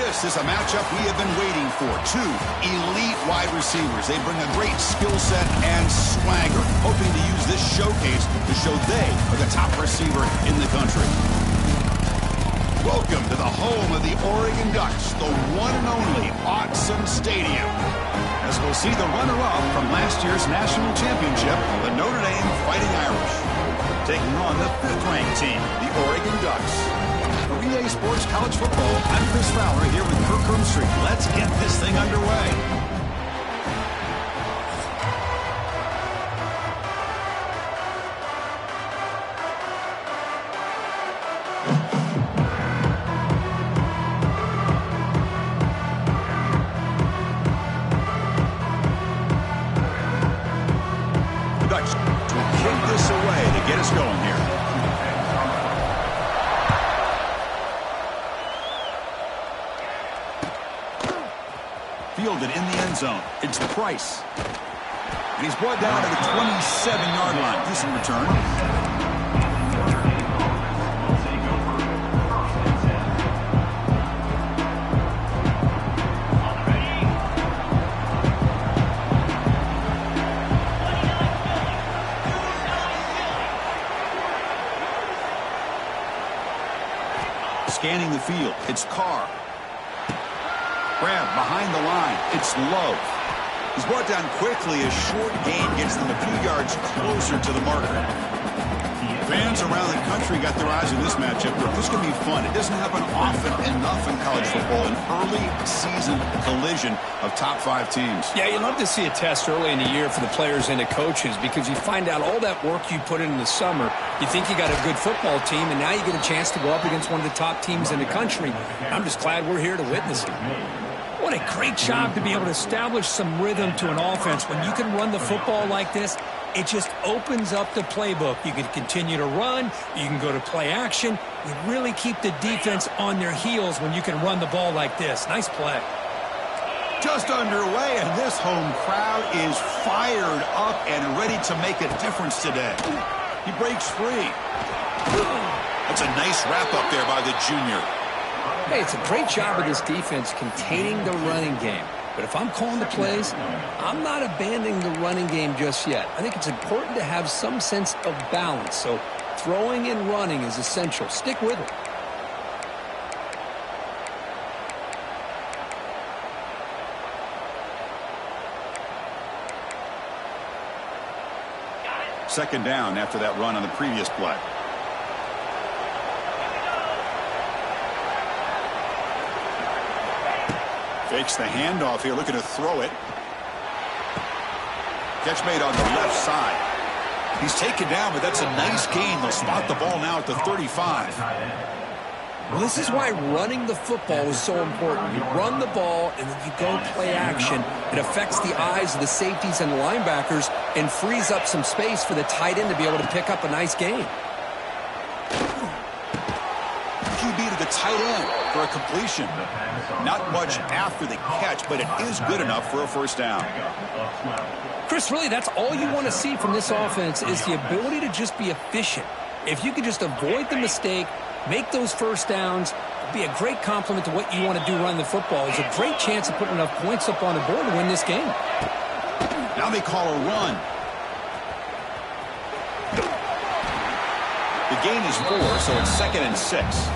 This is a matchup we have been waiting for. Two elite wide receivers. They bring a great skill set and swagger, hoping to use this showcase to show they are the top receiver in the country. Welcome to the home of the Oregon Ducks, the one and only Autzen Stadium. As we'll see the runner-up from last year's national championship, the Notre Dame Fighting Irish, taking on the 5th-ranked team, the Oregon Ducks. For EA Sports College Football, I'm Chris Fowler here with Kirk Herbstreit. Let's get this thing underway. Fielded in the end zone. It's Price. And he's brought down to the 27-yard line. Decent return. Scanning the field. It's Carr. Grab behind the line. It's Lowe. He's brought down quickly. A short gain gets them a few yards closer to the marker. Fans around the country got their eyes on this matchup. This is going to be fun. It doesn't happen often enough in college football. An early season collision of top 5 teams. Yeah, you love to see a test early in the year for the players and the coaches because you find out all that work you put in the summer. You think you got a good football team, and now you get a chance to go up against one of the top teams in the country. I'm just glad we're here to witness it. What a great job to be able to establish some rhythm to an offense. When you can run the football like this, it just opens up the playbook. You can continue to run. You can go to play action. You really keep the defense on their heels when you can run the ball like this. Nice play. Just underway, and this home crowd is fired up and ready to make a difference today. He breaks free. That's a nice wrap-up there by the junior. Hey, it's a great job of this defense containing the running game. But if I'm calling the plays, I'm not abandoning the running game just yet. I think it's important to have some sense of balance. So throwing and running is essential. Stick with it. Second down after that run on the previous play. Fakes the handoff here, looking to throw it. Catch made on the left side. He's taken down, but that's a nice gain. They'll spot the ball now at the 35. Well, this is why running the football is so important. You run the ball, and then you go play action. It affects the eyes of the safeties and the linebackers and frees up some space for the tight end to be able to pick up a nice gain. QB to the tight end for a completion. Not much after the catch, but it is good enough for a first down. Chris, really, that's all you want to see from this offense is the ability to just be efficient. If you can just avoid the mistake, make those first downs, it'll be a great compliment to what you want to do running the football. It's a great chance of putting enough points up on the board to win this game. Now they call a run. The gain is 4, so it's 2nd and 6.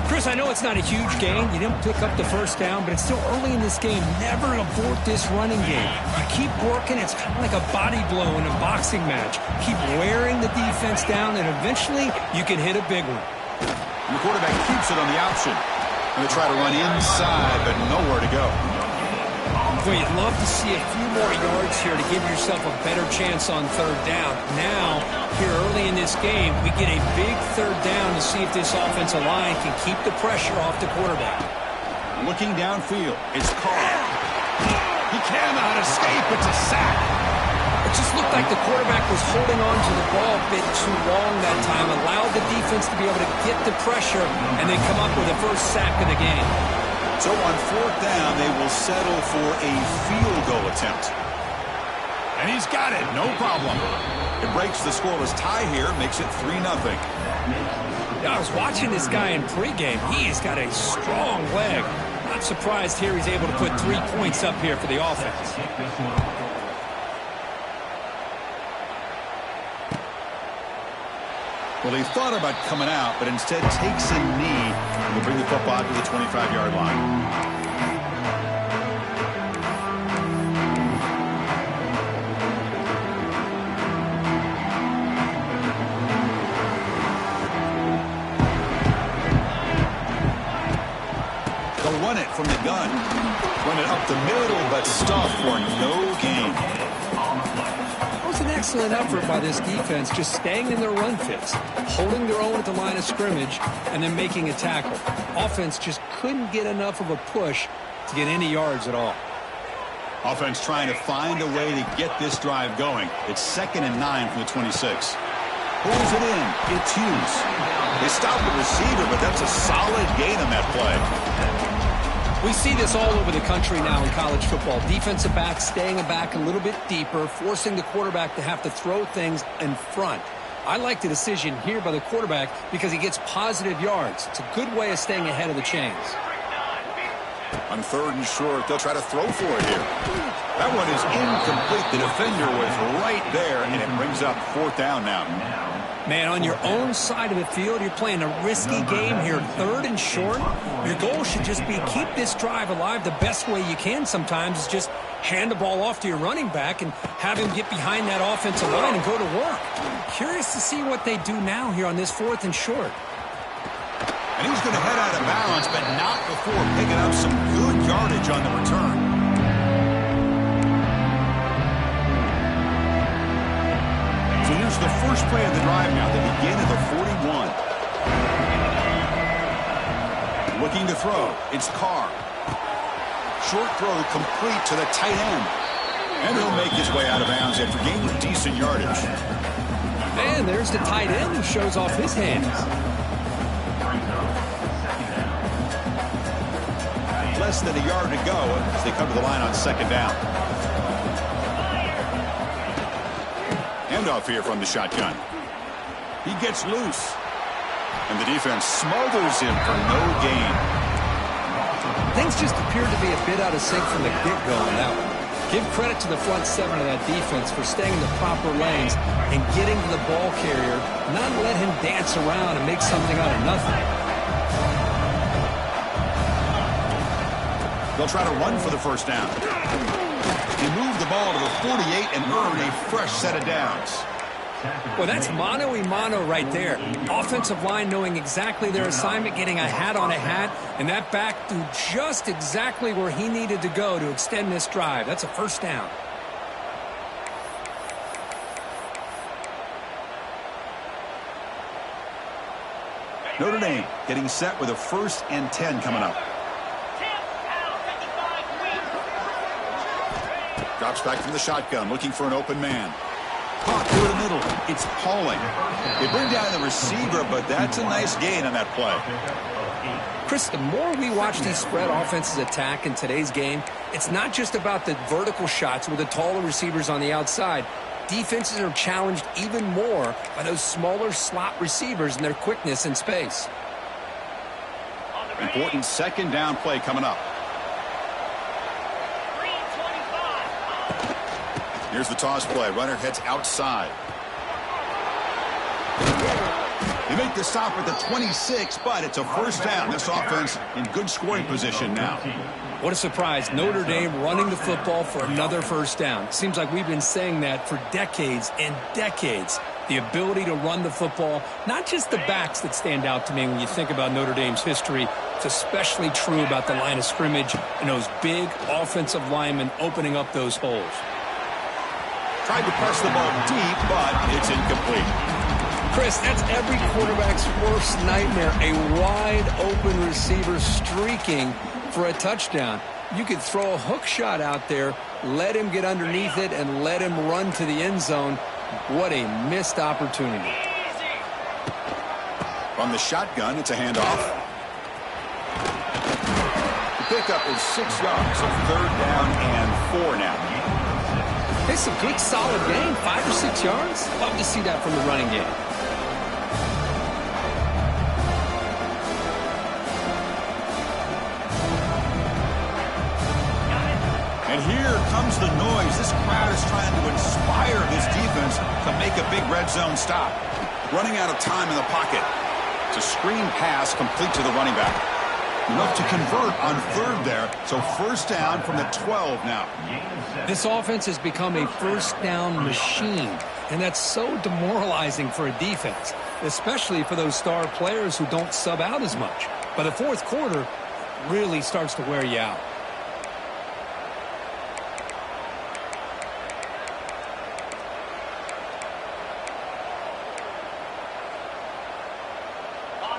Chris, I know it's not a huge gain. You didn't pick up the first down, but it's still early in this game. Never abort this running game. You keep working. It's kind of like a body blow in a boxing match. Keep wearing the defense down, and eventually you can hit a big one. And the quarterback keeps it on the option. Going to try to run inside, but nowhere to go. Boy, you'd love to see a few more yards here to give yourself a better chance on third down. Now, here early in this game, we get a big third down to see if this offensive line can keep the pressure off the quarterback. Looking downfield, it's Carr. He cannot escape. It's a sack. It just looked like the quarterback was holding on to the ball a bit too long that time, allowed the defense to be able to get the pressure, and then come up with the first sack of the game. So on fourth down, they will settle for a field goal attempt. And he's got it, no problem. It breaks the scoreless tie here, makes it 3-0. Yeah, I was watching this guy in pregame. He's got a strong leg. Not surprised here he's able to put 3 points up here for the offense. Well, he thought about coming out, but instead takes a knee to bring the football to the 25-yard line. They'll run it from the gun. Run it up the middle, but stuffed for no gain. It was an excellent effort by this defense, just staying in their run fits, holding their own at the line of scrimmage, and then making a tackle. Offense just couldn't get enough of a push to get any yards at all. Offense trying to find a way to get this drive going. It's 2nd and 9 from the 26. Pulls it in. It's Hughes. They stop the receiver, but that's a solid gain on that play. We see this all over the country now in college football. Defensive backs staying back a little bit deeper, forcing the quarterback to have to throw things in front. I like the decision here by the quarterback because he gets positive yards. It's a good way of staying ahead of the chains. On 3rd and short, they'll try to throw for it here. That one is incomplete. The defender was right there, and it brings up 4th down now. Man, on your own side of the field, you're playing a risky game here. 3rd and short, your goal should just be keep this drive alive the best way you can sometimes is just hand the ball off to your running back and have him get behind that offensive line and go to work. Curious to see what they do now here on this 4th and short. And he's going to head out of bounds, but not before picking up some good yardage on the return. So here's the first play of the drive now. They begin at the 41. Looking to throw. It's Carr. Short throw complete to the tight end. And he'll make his way out of bounds after gaining decent yardage. And there's the tight end who shows off his hands. Less than a yard to go as they come to the line on 2nd down. Handoff here from the shotgun. He gets loose. And the defense smothers him for no gain. Things just appeared to be a bit out of sync from the get-go on that one. Give credit to the front 7 of that defense for staying in the proper lanes and getting to the ball carrier, not let him dance around and make something out of nothing. They'll try to run for the 1st down. He moved the ball to the 48 and earned a fresh set of downs. Well, that's mano-a-mano right there. Offensive line knowing exactly their assignment, getting a hat on a hat, and that back threw just exactly where he needed to go to extend this drive. That's a 1st down. Notre Dame getting set with a 1st and 10 coming up. Drops back from the shotgun, looking for an open man. Caught through the middle. It's Pauling. They bring down the receiver, but that's a nice gain on that play. Chris, the more we watch these spread offenses attack in today's game, it's not just about the vertical shots with the taller receivers on the outside. Defenses are challenged even more by those smaller slot receivers and their quickness in space. Important 2nd down play coming up. Here's the toss play. Runner heads outside. They make the stop at the 26, but it's a 1st down. This offense in good scoring position now. What a surprise. Notre Dame running the football for another 1st down. Seems like we've been saying that for decades and decades. The ability to run the football, not just the backs that stand out to me when you think about Notre Dame's history. It's especially true about the line of scrimmage and those big offensive linemen opening up those holes. Tried to press the ball deep, but it's incomplete. Chris, that's every quarterback's worst nightmare. A wide-open receiver streaking for a touchdown. You could throw a hook shot out there, let him get underneath it, and let him run to the end zone. What a missed opportunity. From the shotgun, it's a handoff. The pickup is 6 yards, so 3rd down and 4 now. It's a good, solid gain, 5 or 6 yards. Love to see that from the running game. And here comes the noise. This crowd is trying to inspire this defense to make a big red zone stop. Running out of time in the pocket. It's a screen pass complete to the running back. Enough to convert on third there. So first down from the 12 now. This offense has become a first down machine. And that's so demoralizing for a defense, especially for those star players who don't sub out as much. By the fourth quarter, really starts to wear you out.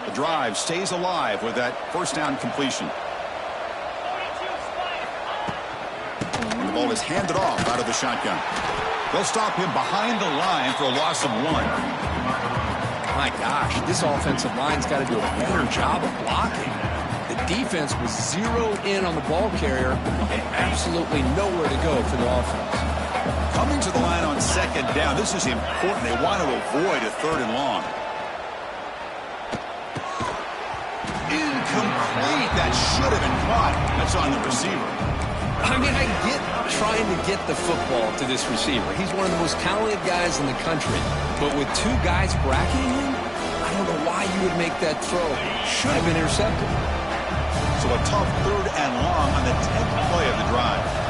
The drive stays alive with that first down completion. And the ball is handed off out of the shotgun. They'll stop him behind the line for a loss of 1. My gosh, this offensive line's got to do a better job of blocking. The defense was zeroed in on the ball carrier and absolutely nowhere to go for the offense. Coming to the line on second down, this is important. They want to avoid a third and long. Incomplete. That should have been caught. That's on the receiver. I mean, I get trying to get the football to this receiver. He's one of the most talented guys in the country. But with 2 guys bracketing him, I don't know why you would make that throw. Should have been intercepted. So a tough third and long on the 10th play of the drive.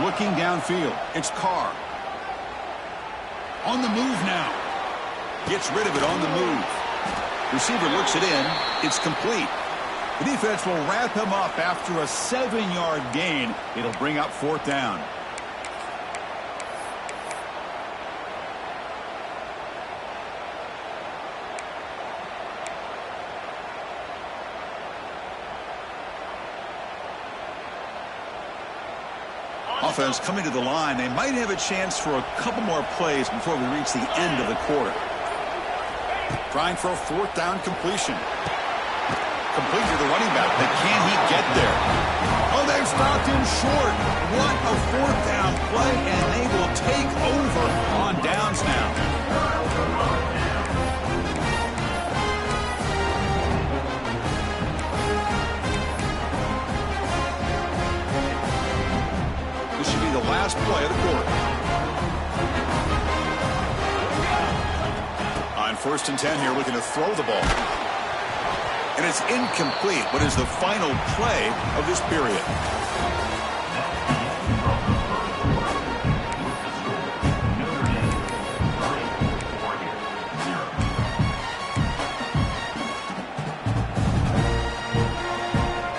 Looking downfield, it's Carr. On the move now. Gets rid of it on the move. Receiver looks it in. It's complete. The defense will wrap him up after a 7-yard gain. It'll bring up fourth down. Offense coming to the line. They might have a chance for a couple more plays before we reach the end of the quarter. Trying for a fourth down completion. Complete to the running back, but can he get there? Oh, they've stopped him short. What a fourth down play, and they will take over on downs now. The last play of the quarter. On first and 10 here, looking to throw the ball. And it's incomplete. What is the final play of this period?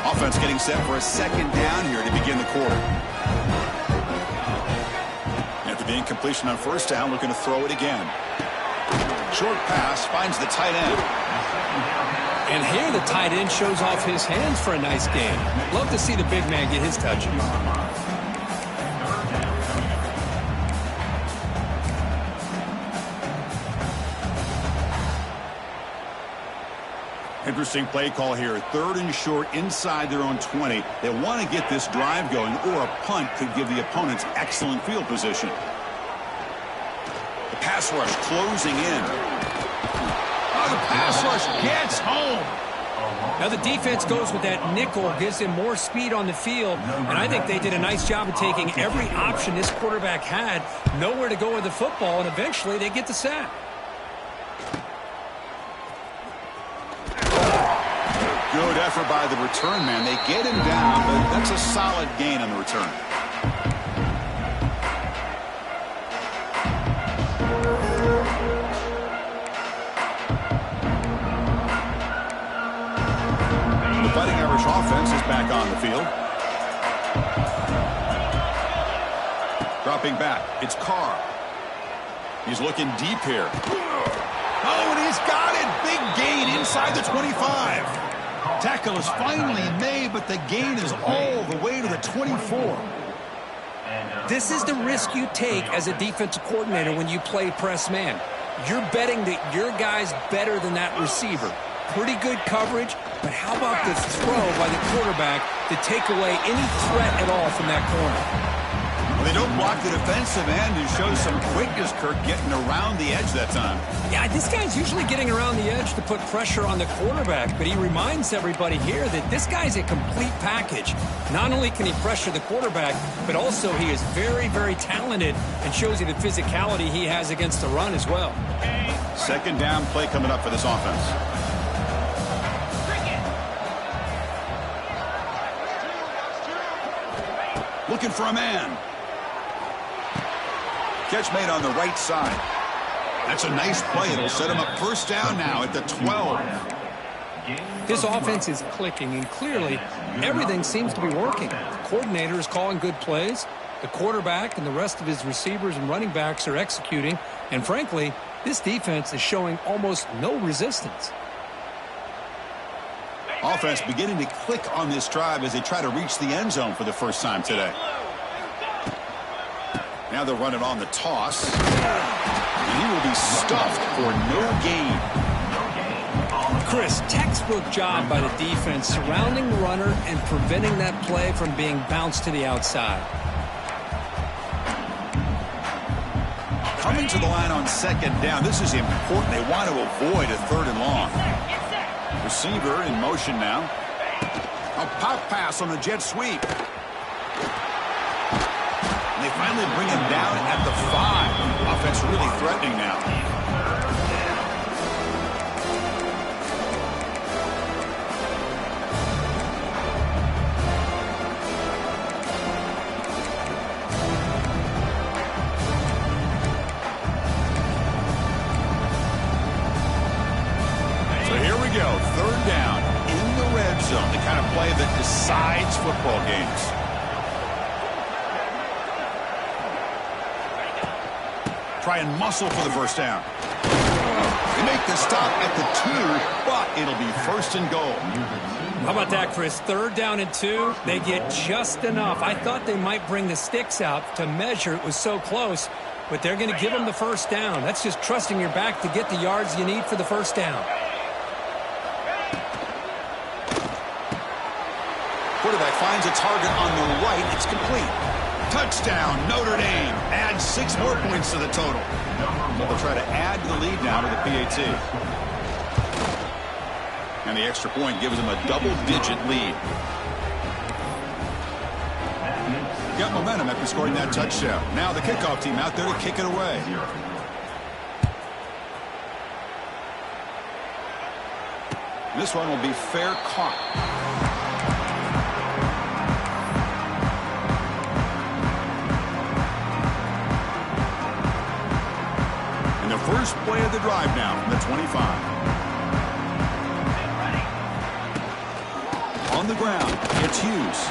Offense getting set for a second down here to begin the quarter. The incompletion on first down, looking to throw it again. Short pass, finds the tight end. And here the tight end shows off his hands for a nice game. Love to see the big man get his touches. Interesting play call here. Third and short inside their own 20. They want to get this drive going, or a punt could give the opponents excellent field position. The pass rush closing in. Oh, the pass rush gets home. Now the defense goes with that nickel, gives him more speed on the field, and I think they did a nice job of taking every option this quarterback had, nowhere to go with the football, and eventually they get the sack. Good effort by the return man. They get him down, but that's a solid gain on the return. The Fighting Irish offense is back on the field. Dropping back, it's Carr. He's looking deep here. Oh, and he's got it. Big gain inside the 25. Tackle is finally made, but the gain is all the way to the 24. This is the risk you take as a defensive coordinator when you play press man. You're betting that your guy's better than that receiver. Pretty good coverage, but how about the throw by the quarterback to take away any threat at all from that corner? Well, they don't block the defensive end and show some quickness, Kirk, getting around the edge that time. Yeah, this guy's usually getting around the edge to put pressure on the quarterback, but he reminds everybody here that this guy's a complete package. Not only can he pressure the quarterback, but also he is very, very talented and shows you the physicality he has against the run as well. Second down play coming up for this offense. Looking for a man. Catch made on the right side. That's a nice play. It'll set him up first down now at the 12. This offense is clicking, and clearly everything seems to be working. The coordinator is calling good plays. The quarterback and the rest of his receivers and running backs are executing. And frankly, this defense is showing almost no resistance. Offense beginning to click on this drive as they try to reach the end zone for the first time today. Now they'll run it on the toss. And he will be stuffed for no gain. Chris, textbook job by the defense surrounding the runner and preventing that play from being bounced to the outside. Coming to the line on second down. This is important. They want to avoid a third and long. Receiver in motion now. A pop pass on a jet sweep. And they finally bring him down at the 5. Offense really threatening now. Third down in the red zone, the kind of play that decides football games. Try and muscle for the first down. They make the stop at the 2, but it'll be first and goal. How about that, Chris? Third down and 2. They get just enough. I thought they might bring the sticks out to measure. It was so close, but they're going to give them the first down. That's just trusting your back to get the yards you need for the first down. Quarterback finds a target on the right. It's complete. Touchdown, Notre Dame. Adds 6 more points to the total. They'll try to add to the lead now to the PAT. And the extra point gives them a double-digit lead. Got momentum after scoring that touchdown. Now the kickoff team out there to kick it away. This one will be fair caught. First play of the drive now from the 25. On the ground, it's Hughes.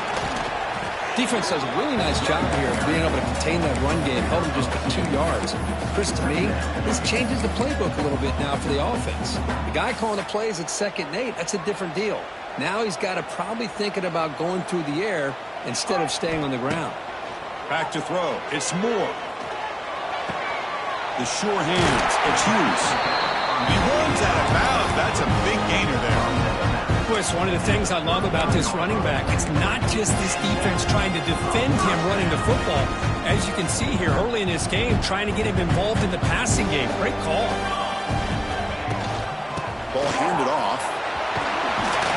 Defense does a really nice job here of being able to contain that run game, held him just to 2 yards. Chris, to me, this changes the playbook a little bit now for the offense. The guy calling the plays at 2nd and 8, that's a different deal. Now he's got to probably thinking about going through the air instead of staying on the ground. Back to throw. It's Moore. The sure hands. It's Hughes. He runs out of bounds. That's a big gainer there. Chris, one of the things I love about this running back, it's not just this defense trying to defend him running the football. As you can see here early in this game, trying to get him involved in the passing game. Great call. Ball handed off.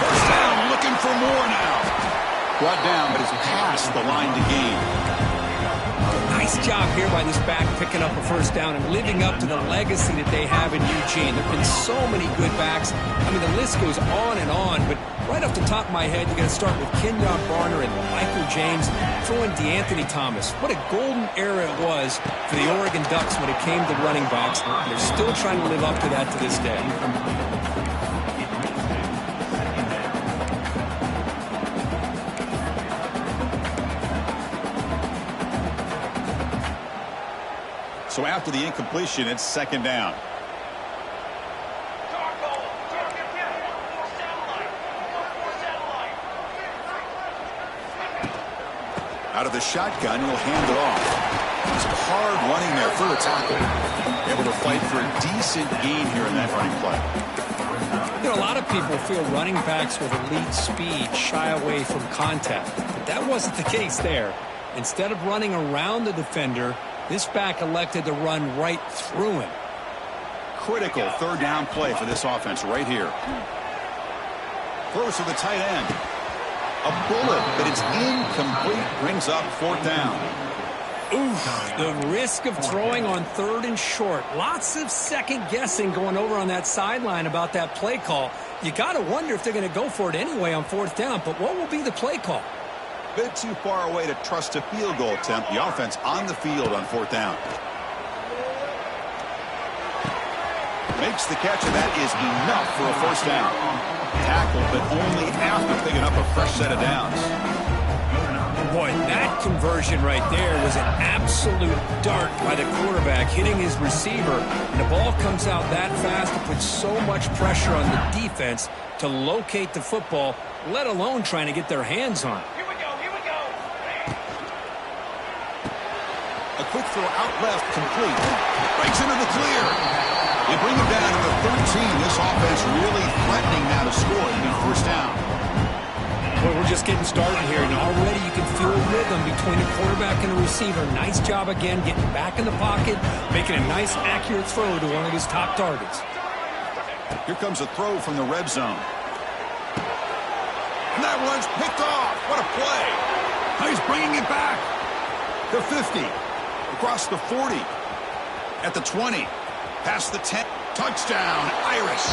First down, looking for more now. Brought down, but it's past the line to gain. Nice job here by this back picking up a first down and living up to the legacy that they have in Eugene. There have been so many good backs. I mean, the list goes on and on, but right off the top of my head, you got to start with Kenyon Barner and Michael James, throw in DeAnthony Thomas. What a golden era it was for the Oregon Ducks when it came to running backs. And they're still trying to live up to that to this day. So after the incompletion, it's second down. Out of the shotgun, he'll hand it off. It's hard running there for a tackle. Able to fight for a decent gain here in that running play. You know, a lot of people feel running backs with elite speed shy away from contact, but that wasn't the case there. Instead of running around the defender, this back elected to run right through him. Critical third down play for this offense right here. Throws to the tight end. A bullet, but it's incomplete. Brings up fourth down. Oof, the risk of throwing on third and short. Lots of second guessing going over on that sideline about that play call. You got to wonder if they're going to go for it anyway on fourth down, but what will be the play call? Bit too far away to trust a field goal attempt. The offense on the field on fourth down. Makes the catch, and that is enough for a first down. Tackle, but only after picking up a fresh set of downs. Boy, that conversion right there was an absolute dart by the quarterback hitting his receiver. And the ball comes out that fast to put so much pressure on the defense to locate the football, let alone trying to get their hands on it. Here we go. A quick throw out left, complete. Breaks into the clear. They bring him down to the 13. This offense really threatening now to score and be first down. Well, we're just getting started here, and already you can feel a rhythm between the quarterback and the receiver. Nice job again getting back in the pocket, making a nice, accurate throw to one of his top targets. Here comes a throw from the red zone. And that one's picked off. What a play. Now he's bringing it back. The 50. Across the 40. At the 20. Past the 10. Touchdown, Irish.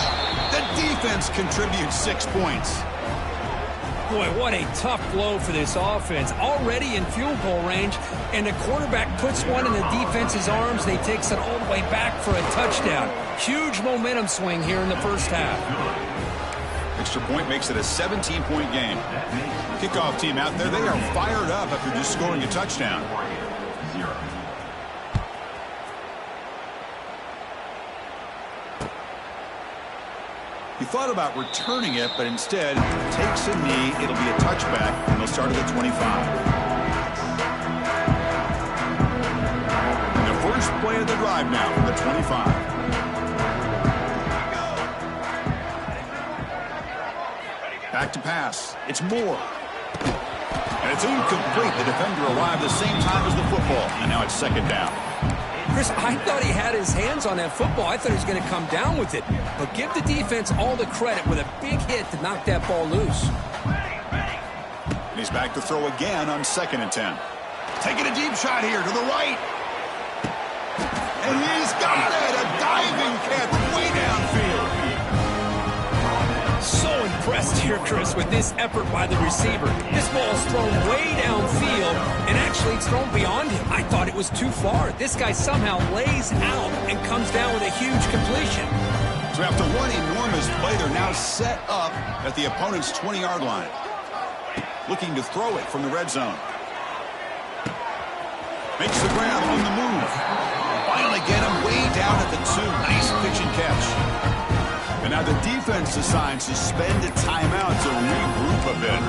The defense contributes 6 points. Boy, what a tough blow for this offense. Already in field goal range, and the quarterback puts one in the defense's arms. They takes it all the way back for a touchdown. Huge momentum swing here in the first half. Extra point makes it a 17-point game. Kickoff team out there, they are fired up after just scoring a touchdown. He thought about returning it, but instead takes a knee. It'll be a touchback, and they'll start at the 25. And the first play of the drive now from the 25. Back to pass. It's Moore. And it's incomplete. The defender arrived the same time as the football, and now it's second down. Chris, I thought he had his hands on that football. I thought he was going to come down with it. But give the defense all the credit with a big hit to knock that ball loose. And he's back to throw again on 2nd and 10. Taking a deep shot here to the right. And he's got it! A diving catch way downfield. So impressed here, Chris, with this effort by the receiver. This ball's thrown way downfield, and actually it's thrown beyond him. I thought it was too far. This guy somehow lays out and comes down with a huge completion. So after one enormous play, they're now set up at the opponent's 20-yard line. Looking to throw it from the red zone. Makes the grab on the move. Finally get him way down at the 2. Nice pitch and catch. And now the defense decides to spend a timeout to regroup a bit.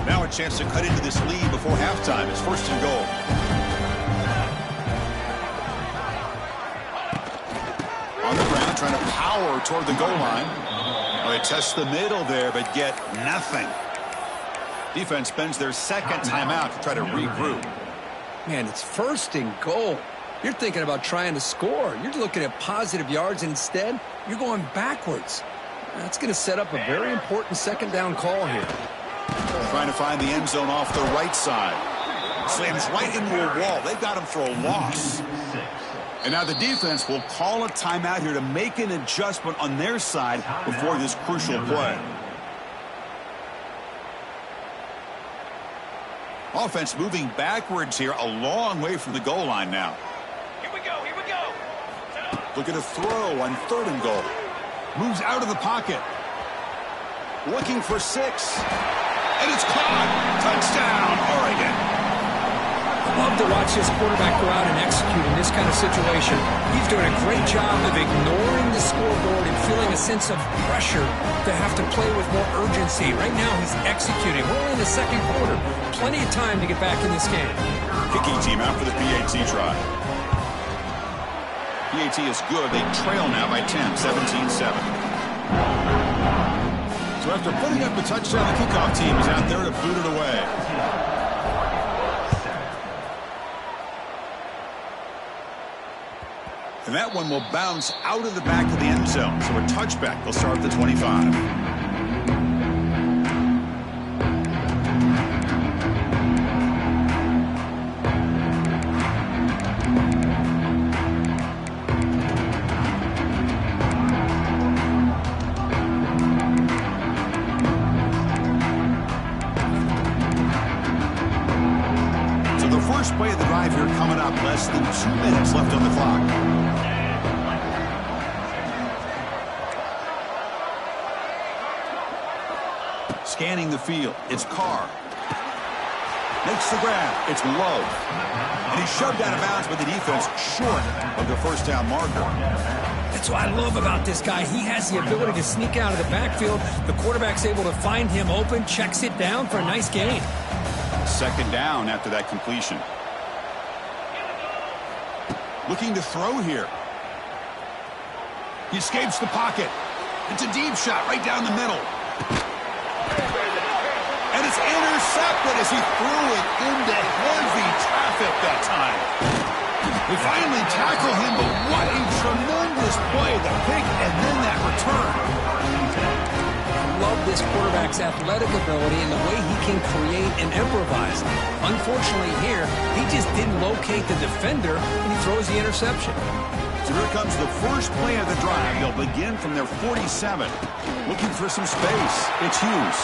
Now a chance to cut into this lead before halftime. It's 1st and goal. On the ground, trying to power toward the goal line. Well, they test the middle there, but get nothing. Defense spends their second timeout to try to regroup. Man, it's 1st and goal. You're thinking about trying to score. You're looking at positive yards, and instead, you're going backwards. That's going to set up a very important second down call here. Trying to find the end zone off the right side. Slams right into a wall. They've got him for a loss. And now the defense will call a timeout here to make an adjustment on their side before this crucial play. Offense moving backwards here, a long way from the goal line now. Here we go. Look at a throw on 3rd and goal. Moves out of the pocket. Looking for 6. And it's caught. Touchdown, Oregon. Love to watch this quarterback go out and execute in this kind of situation. He's doing a great job of ignoring the scoreboard and feeling a sense of pressure to have to play with more urgency. Right now, he's executing. We're only in the 2nd quarter. Plenty of time to get back in this game. Kicking team out for the PAT try. PAT is good. They trail now by 10, 17-7. So after putting up a touchdown, the kickoff team is out there to boot it away. And that one will bounce out of the back of the end zone. So a touchback. They'll start at the 25. So the first play of the drive here coming up. Less than 2 minutes left on the clock. Scanning the field. It's Carr. Makes the grab. It's low. And he's shoved out of bounds by the defense short of the first down marker. That's what I love about this guy. He has the ability to sneak out of the backfield. The quarterback's able to find him open, checks it down for a nice gain. Second down after that completion. Looking to throw here. He escapes the pocket. It's a deep shot right down the middle. And it's intercepted as he threw it into heavy traffic that time. They finally tackle him, but what a tremendous play. The pick and then that return. I love this quarterback's athletic ability and the way he can create and improvise. Unfortunately here, he just didn't locate the defender and he throws the interception. So here comes the first play of the drive. They'll begin from their 47. Looking for some space. It's Hughes.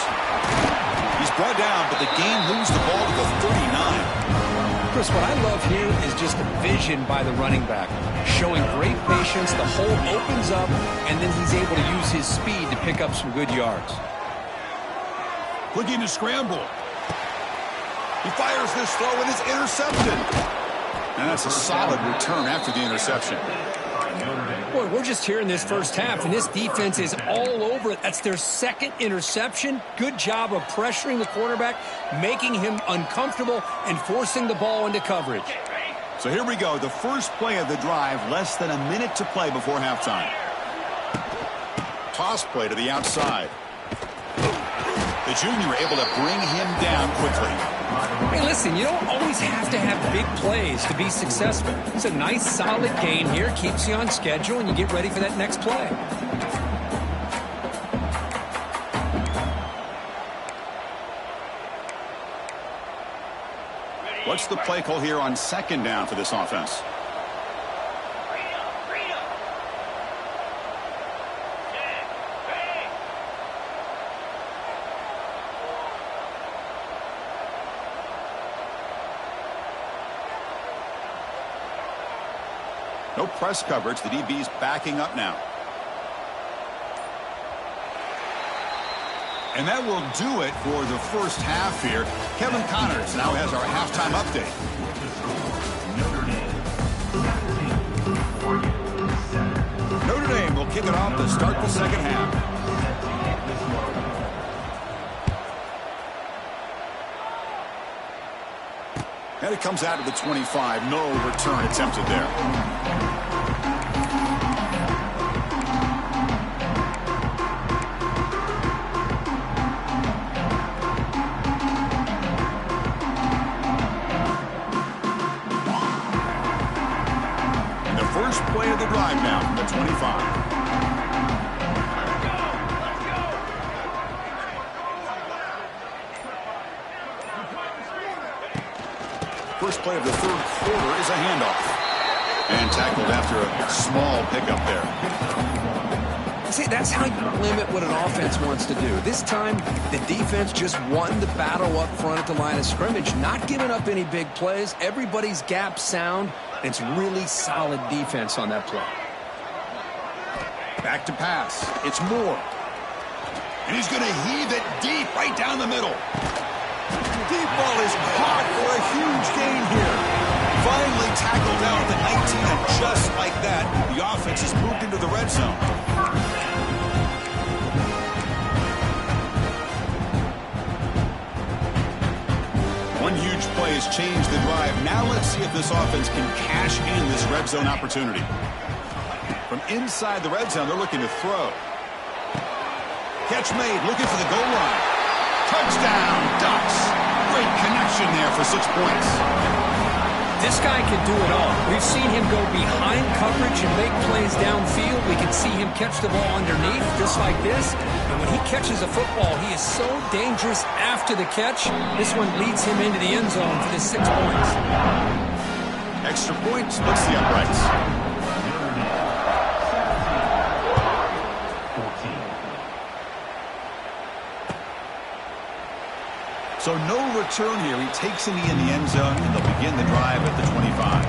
He's brought down, but the game moves the ball to the 39. Chris, what I love here is just the vision by the running back. Showing great patience, the hole opens up, and then he's able to use his speed to pick up some good yards. Looking to scramble. He fires this throw and it's intercepted. And that's a solid return after the interception. Boy, we're just here in this first half, and this defense is all over it. That's their second interception. Good job of pressuring the quarterback, making him uncomfortable, and forcing the ball into coverage. So here we go. The first play of the drive, less than a minute to play before halftime. Toss play to the outside. The junior able to bring him down quickly. Hey, listen, you don't always have to have big plays to be successful. It's a nice, solid gain here. Keeps you on schedule, and you get ready for that next play. What's the play call here on second down for this offense? No press coverage. The DB's backing up now. And that will do it for the first half here. Kevin Connors now has our halftime update. Notre Dame will kick it off to start the second half. And it comes out to the 25. No return attempted there. First play of the drive now from the 25. First play of the third quarter is a handoff. And tackled after a small pickup there. See, that's how you limit what an offense wants to do. This time, the defense just won the battle up front at the line of scrimmage, not giving up any big plays. Everybody's gap sound. It's really solid defense on that play. Back to pass. It's Moore. And he's going to heave it deep right down the middle. Deep ball is caught for a huge gain here. Finally tackled down at the 19, and just like that, the offense has moved into the red zone. One huge play has changed the drive. Now let's see if this offense can cash in this red zone opportunity. From inside the red zone, they're looking to throw. Catch made, looking for the goal line. Touchdown, Ducks. Great connection there for 6 points. This guy can do it all. We've seen him go behind coverage and make plays downfield. We can see him catch the ball underneath, just like this. And when he catches a football, he is so dangerous after the catch. This one leads him into the end zone for the 6 points. Extra point splits the uprights. So no return here. He takes it in the end zone, and they'll begin the drive at the 25.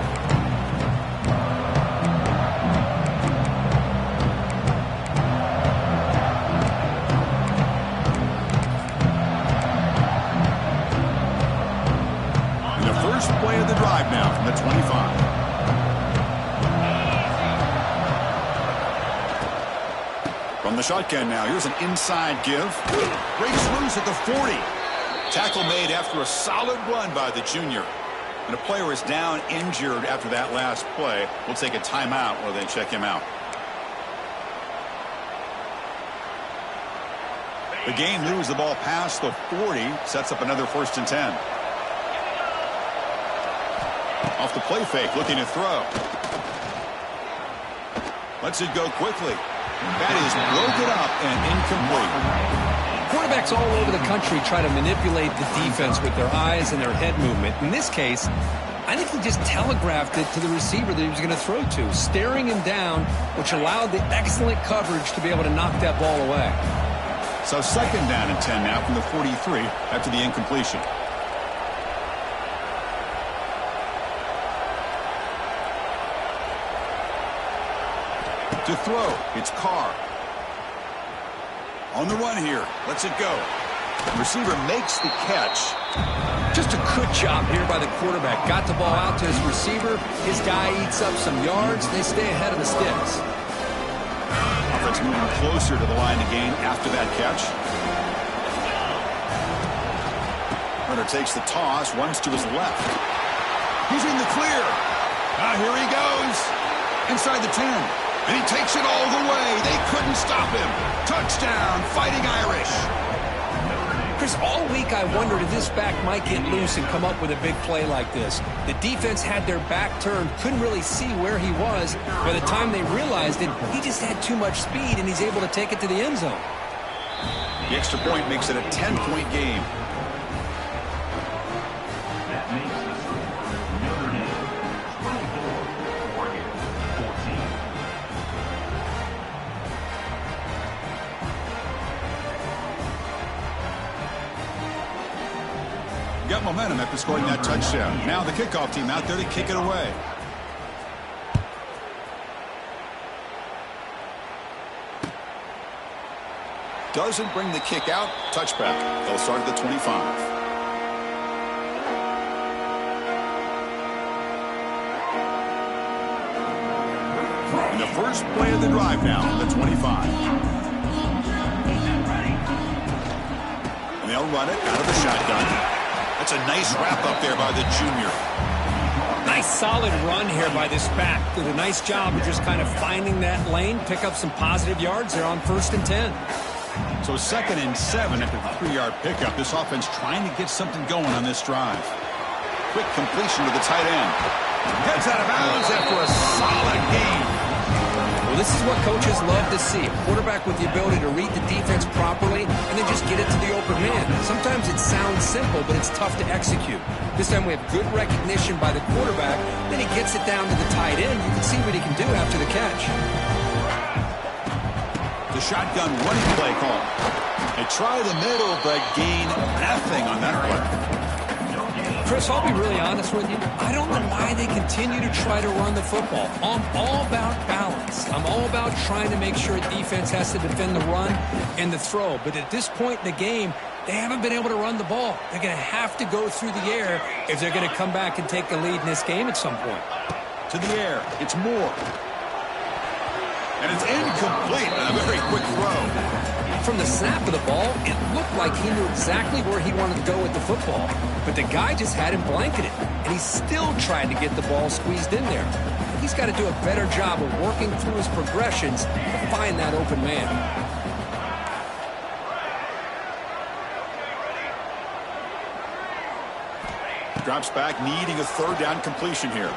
And the first play of the drive now from the 25. From the shotgun now, here's an inside give. Breaks loose at the 40. Tackle made after a solid run by the junior. And a player is down injured after that last play. We'll take a timeout while they check him out. The game moves the ball past the 40. Sets up another 1st and 10. Off the play fake, looking to throw. Lets it go quickly. That is broken up and incomplete. Quarterbacks all over the country try to manipulate the defense with their eyes and their head movement. In this case, I think he just telegraphed it to the receiver that he was going to throw to, staring him down, which allowed the excellent coverage to be able to knock that ball away. So 2nd down and 10 now from the 43 after the incompletion. To throw, it's Carr. On the run here. Lets it go. The receiver makes the catch. Just a good job here by the quarterback. Got the ball out to his receiver. His guy eats up some yards. They stay ahead of the sticks. Offense moving closer to the line to gain after that catch. Runner takes the toss, runs to his left. He's in the clear. Here he goes. Inside the 10. And he takes it all the way. They couldn't stop him. Touchdown, Fighting Irish. Chris, all week I wondered if this back might get loose and come up with a big play like this. The defense had their back turned, couldn't really see where he was. By the time they realized it, he just had too much speed, and he's able to take it to the end zone. The extra point makes it a 10-point game. Got momentum after scoring that touchdown. Now the kickoff team out there to kick it away. Doesn't bring the kick out. Touchback. They'll start at the 25. And the first play of the drive now on the 25. And they'll run it out of the shotgun. That's a nice wrap up there by the junior. Nice solid run here by this back. Did a nice job of just kind of finding that lane, pick up some positive yards there on 1st and 10. So 2nd and 7 after the 3-yard pickup. This offense trying to get something going on this drive. Quick completion to the tight end. Gets out of bounds after a solid game. Well, this is what coaches love to see. A quarterback with the ability to read the defense properly and then just get it to the open man. Sometimes it sounds simple, but it's tough to execute. This time we have good recognition by the quarterback. Then he gets it down to the tight end. You can see what he can do after the catch. The shotgun running play call. They try the middle, but gain nothing on that play. Chris, I'll be really honest with you. I don't know why they continue to try to run the football. I'm all about balance. I'm all about trying to make sure defense has to defend the run and the throw. But at this point in the game, they haven't been able to run the ball. They're going to have to go through the air if they're going to come back and take the lead in this game at some point. To the air. It's Moore. And it's incomplete on a very quick throw. From the snap of the ball, it looked like he knew exactly where he wanted to go with the football. But the guy just had him blanketed, and he still tried to get the ball squeezed in there. he's got to do a better job of working through his progressions to find that open man. Drops back, needing a third down completion here.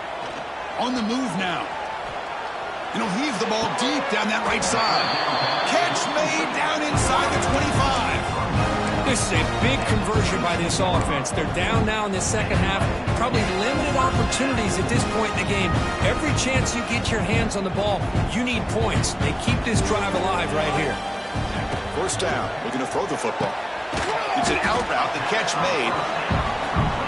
On the move now. And he'll heave the ball deep down that right side. Catch made down inside the 25. This is a big conversion by this offense. They're down now in the second half. Probably limited opportunities at this point in the game. Every chance you get your hands on the ball, you need points. They keep this drive alive right here. First down, looking to throw the football. It's an out route, the catch made.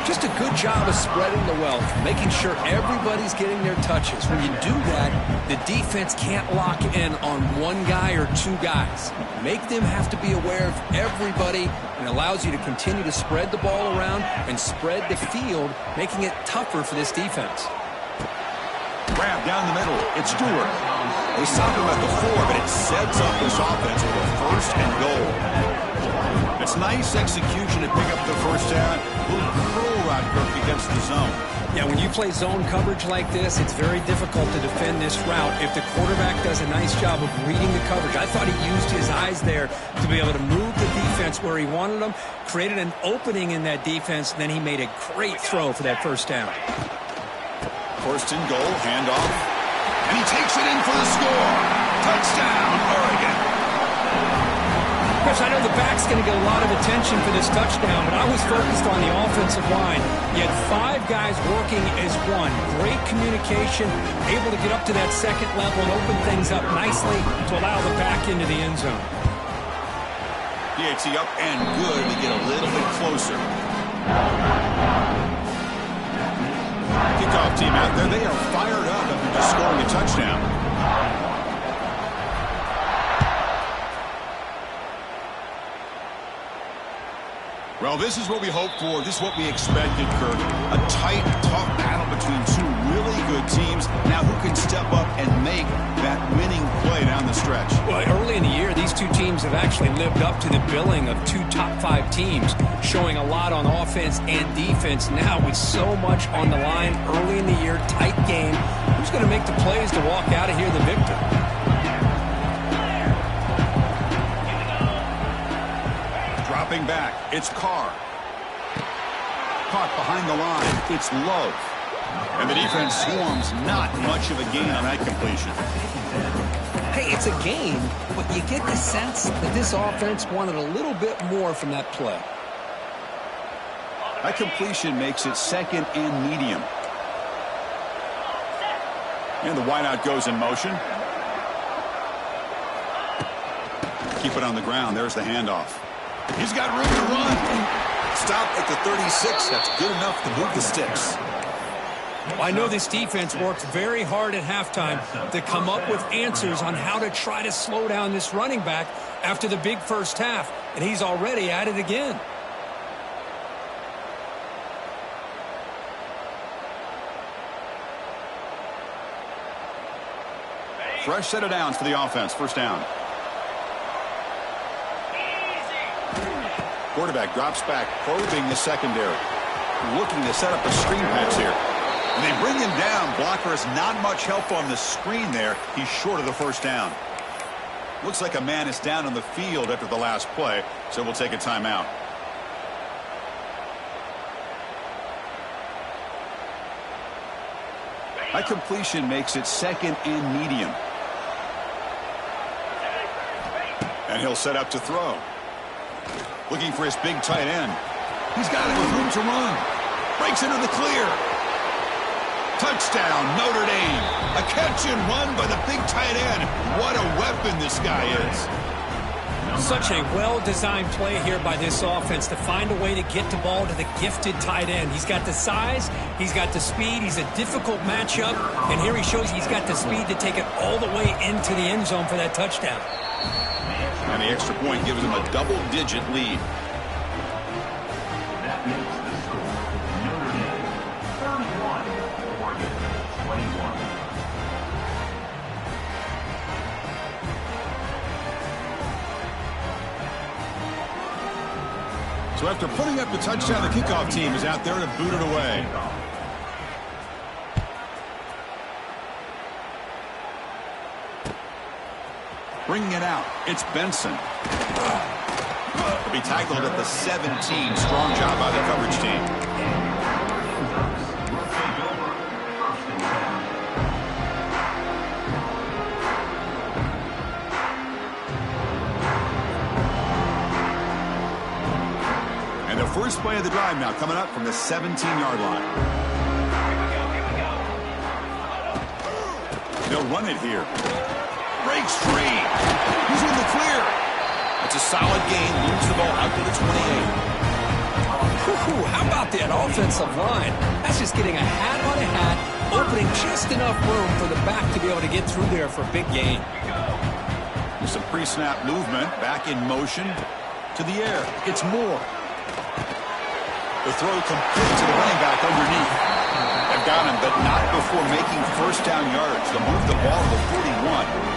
Just a good job of spreading the wealth, making sure everybody's getting their touches. When you do that, the defense can't lock in on one guy or two guys. Make them have to be aware of everybody, and allows you to continue to spread the ball around and spread the field, making it tougher for this defense. Grab down the middle. It's Stewart. They stop him at the 4, but it sets up this offense for a first and goal. It's nice execution to pick up the first down. A little curl route, Kirk, against the zone. Yeah, when you play zone coverage like this, it's very difficult to defend this route if the quarterback does a nice job of reading the coverage. I thought he used his eyes there to be able to move the defense where he wanted them, created an opening in that defense, and then he made a great throw for that first down. First and goal, handoff. And he takes it in for the score. Touchdown, Oregon. Chris, I know the back's going to get a lot of attention for this touchdown, but I was focused on the offensive line. You had 5 guys working as one. Great communication, able to get up to that second level and open things up nicely to allow the back into the end zone. PAT up and good to get a little bit closer. Kickoff team out there. They are fired up after just scoring a touchdown. Well, this is what we hoped for. This is what we expected, Kirk. A tight, tough battle between two really good teams. Now who can step up and make that winning play down the stretch? Well, early in the year, these two teams have actually lived up to the billing of 2 top 5 teams, showing a lot on offense and defense. Now with so much on the line early in the year, tight game, who's going to make the plays to walk out of here the victor? Dropping back, it's Carr. Caught behind the line, it's Love. And the defense swarms, not much of a gain on that completion. Hey, it's a gain, but you get the sense that this offense wanted a little bit more from that play. That completion makes it second and medium. And the wideout goes in motion. Keep it on the ground, there's the handoff. He's got room to run. Stop at the 36. That's good enough to move the sticks. I know this defense worked very hard at halftime to come up with answers on how to try to slow down this running back after the big first half, and he's already at it again. Fresh set of downs for the offense. First down. Quarterback drops back, probing the secondary. Looking to set up a screen pass here. And they bring him down. Blocker has not much help on the screen there. He's short of the first down. Looks like a man is down on the field after the last play, so we'll take a timeout. That completion makes it second and medium. And he'll set up to throw. Looking for his big tight end. He's got it with room to run. Breaks into the clear. Touchdown, Notre Dame. A catch and run by the big tight end. What a weapon this guy is. Such a well-designed play here by this offense to find a way to get the ball to the gifted tight end. He's got the size, he's got the speed, he's a difficult matchup, and here he shows he's got the speed to take it all the way into the end zone for that touchdown. And the extra point gives him a double-digit lead. That makes the score Notre Dame 31, Oregon 21. So after putting up the touchdown, the kickoff team is out there to boot it away. bringing it out. It's Benson. He'll be tackled at the 17. Strong job by the coverage team. And the first play of the drive now coming up from the 17-yard line. They'll run it here. Breaks free. He's in the clear. It's a solid gain. Moves the ball out to the 28. How about that offensive line? That's just getting a hat on a hat, opening just enough room for the back to be able to get through there for a big gain. There's some pre-snap movement. Back in motion. To the air. It's Moore. The throw complete to the running back underneath. They've got him, but not before making first down yards. They'll move the ball to the 41.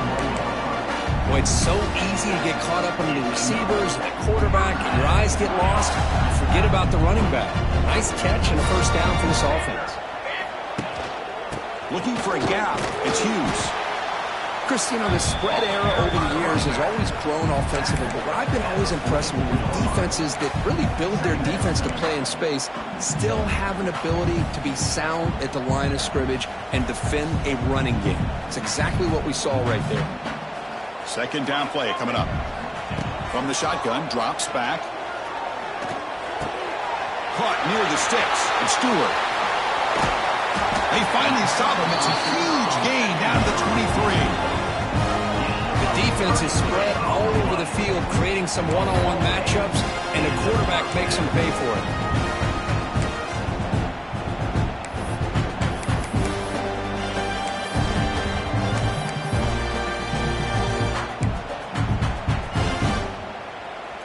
Boy, it's so easy to get caught up under the receivers and the quarterback, and your eyes get lost. You forget about the running back. Nice catch and a first down for this offense. Looking for a gap. It's Hughes. Chris, you know, the spread era over the years has always grown offensively, but what I've been always impressed with defenses that really build their defense to play in space still have an ability to be sound at the line of scrimmage and defend a running game. It's exactly what we saw right there. Second down play coming up. From the shotgun, drops back. Caught near the sticks, and Stewart. They finally stop him. It's a huge gain down to the 23. The defense is spread all over the field, creating some one-on-one matchups, and the quarterback makes them pay for it.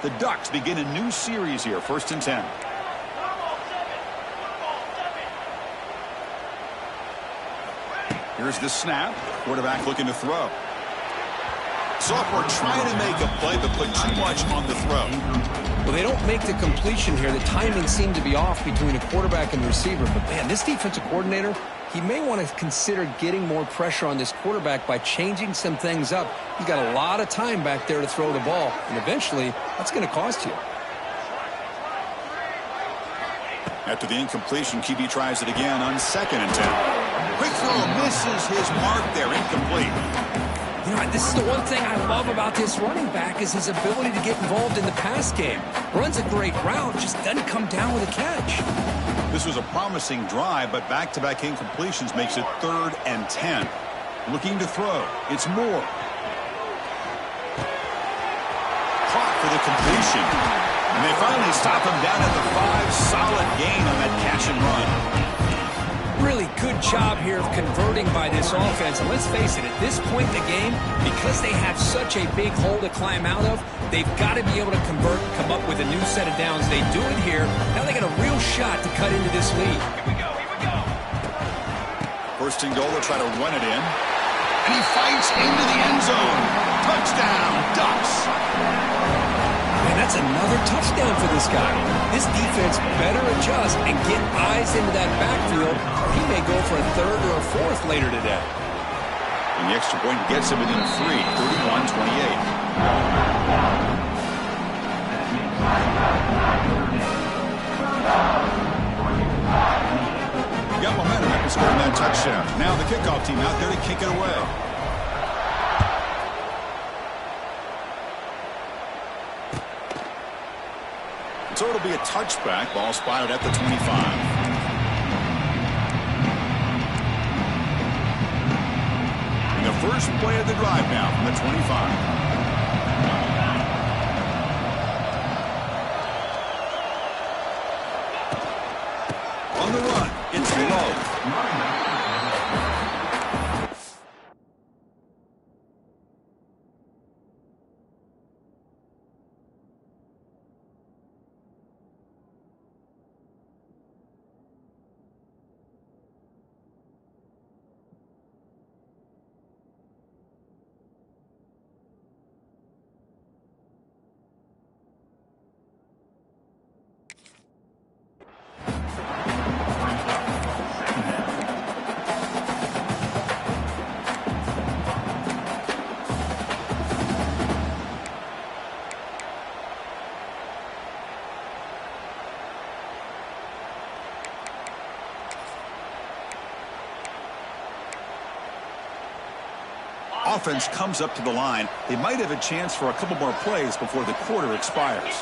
The Ducks begin a new series here, 1st and 10. Here's the snap. Quarterback looking to throw. Sophomore trying to make a play, but put too much on the throw. Well, they don't make the completion here. The timing seemed to be off between a quarterback and the receiver. But, man, this defensive coordinator, he may want to consider getting more pressure on this quarterback by changing some things up. He's got a lot of time back there to throw the ball, and eventually that's going to cost you. After the incompletion, QB tries it again on 2nd and 10. Quick throw, misses his mark there, incomplete. You know, this is the one thing I love about this running back is his ability to get involved in the pass game. Runs a great route, just doesn't come down with a catch. This was a promising drive, but back-to-back incompletions makes it 3rd and 10. Looking to throw. It's Moore. Caught for the completion. And they finally stop him down at the 5. Solid gain on that catch and run. Really good job here of converting by this offense. And let's face it, at this point in the game, because they have such a big hole to climb out of, they've got to be able to convert, come up with a new set of downs. They do it here. Now they got a real shot to cut into this lead. Here we go. 1st and goal, they'll try to run it in. And he fights into the end zone. Touchdown, Ducks. Man, that's another touchdown for this guy. This defense better adjust and get eyes into that backfield, or he may go for a 3rd or a 4th later today. And the extra point gets him within 3, 31-28. Got momentum after scoring that touchdown. Now the kickoff team out there to kick it away. So it'll be a touchback. Ball spotted at the 25. And the first play of the drive now from the 25. On the run, it's Lowe. Offense comes up to the line. They might have a chance for a couple more plays before the quarter expires.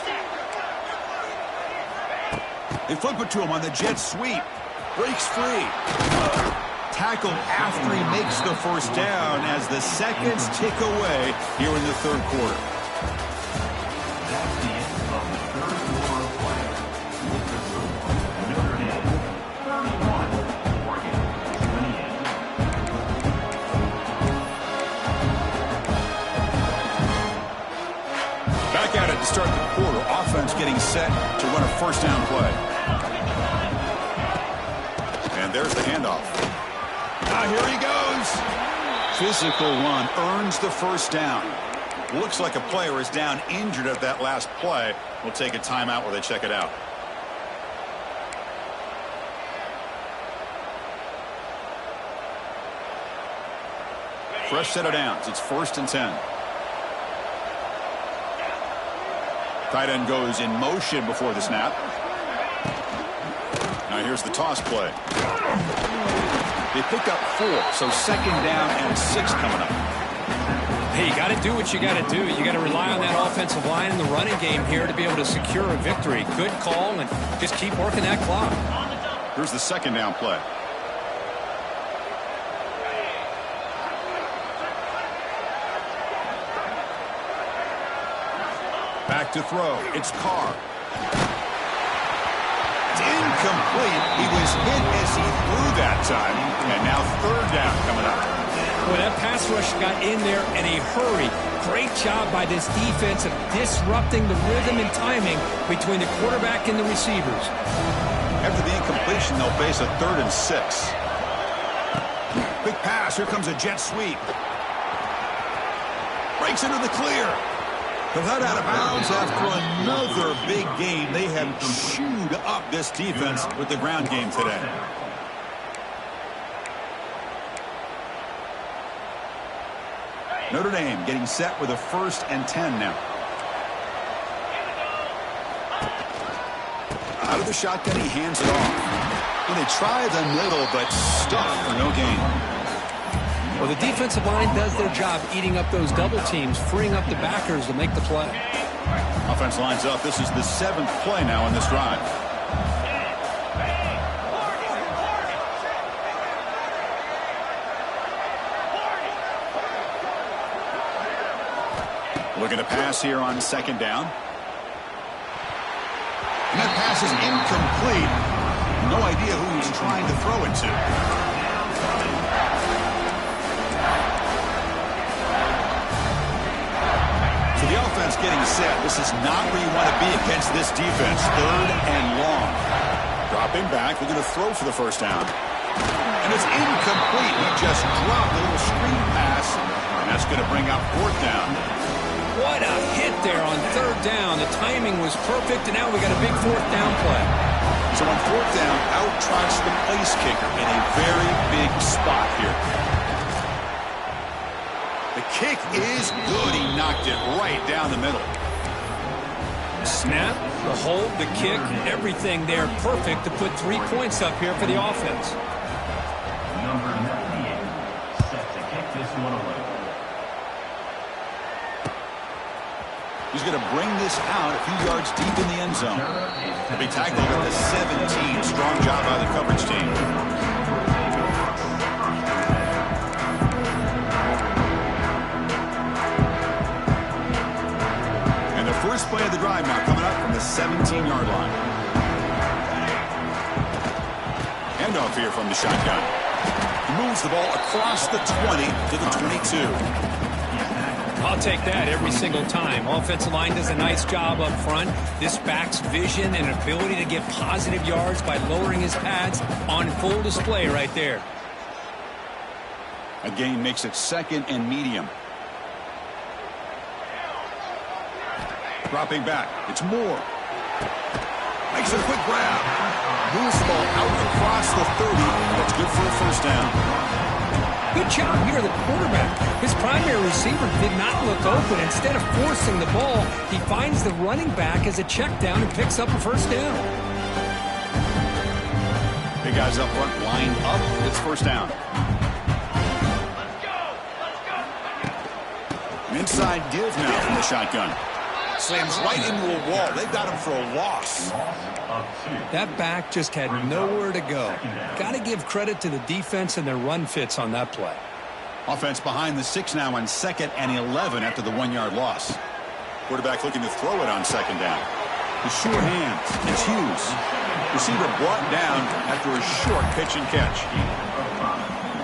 They flip it to him on the jet sweep. Breaks free. Tackled after he makes the first down as the seconds tick away here in the third quarter. That's the end of the third quarter of play. Notre Dame 31, Oregon 28. Back at it to start the quarter. Offense getting set to run a first down play. And there's the handoff. Now here he goes. Physical run earns the first down. Looks like a player is down injured at that last play. We'll take a timeout while they check it out. Fresh set of downs. It's 1st and 10. Tight end goes in motion before the snap. Now here's the toss play. They pick up 4, so 2nd down and 6 coming up. Hey, you got to do what you got to do. You got to rely on that offensive line in the running game here to be able to secure a victory. Good call, and just keep working that clock. Here's the 2nd down play. Back to throw. It's Carr. It's incomplete. He was hit as he threw that time. And now 3rd down coming up. Boy, that pass rush got in there in a hurry. Great job by this defense of disrupting the rhythm and timing between the quarterback and the receivers. After the incompletion, they'll face a 3rd and 6. Big pass. Here comes a jet sweep. Breaks into the clear. But that out of bounds after another big game. They have chewed up this defense with the ground game today. Notre Dame getting set with a 1st and 10 now. Out of the shotgun, he hands it off. And they try the middle, but stuffed for no gain. Well, the defensive line does their job eating up those double teams, freeing up the backers to make the play. Offense lines up. This is the 7th play now in this drive. Looking to pass here on 2nd down. And that pass is incomplete. No idea who he's trying to throw it to. So the offense getting set. This is not where you want to be against this defense. 3rd and long. Dropping back. They're going to throw for the first down. And it's incomplete. He just dropped a little screen pass. And that's going to bring up 4th down. What a hit there on 3rd down. The timing was perfect, and now we got a big 4th down play. So on 4th down, out trots the place kicker in a very big spot here. The kick is good. He knocked it right down the middle. Snap, the hold, the kick, everything there perfect to put 3 points up here for the offense. Number 98 set to kick this one away. He's going to bring this out a few yards deep in the end zone. He'll be tackled at the 17. Strong job by the coverage team. And the first play of the drive now coming up from the 17-yard line. Handoff here from the shotgun. He moves the ball across the 20 to the 22. I'll take that every single time. Offensive line does a nice job up front. This back's vision and ability to get positive yards by lowering his pads on full display right there. A gain makes it 2nd and medium. Dropping back. It's Moore. Makes a quick grab. Moves the ball out across the 30. That's good for a first down. Good job here, the quarterback. His primary receiver did not look open. Instead of forcing the ball, he finds the running back as a check down and picks up a first down. Big guys up front lined up. It's first down. Inside give now from the shotgun. Slams right into a wall. They've got him for a loss. That back just had nowhere to go. Got to give credit to the defense and their run fits on that play. Offense behind the 6 now on 2nd and 11 after the 1-yard loss. Quarterback looking to throw it on 2nd down. The sure hands. It's Hughes. Receiver brought down after a short pitch and catch.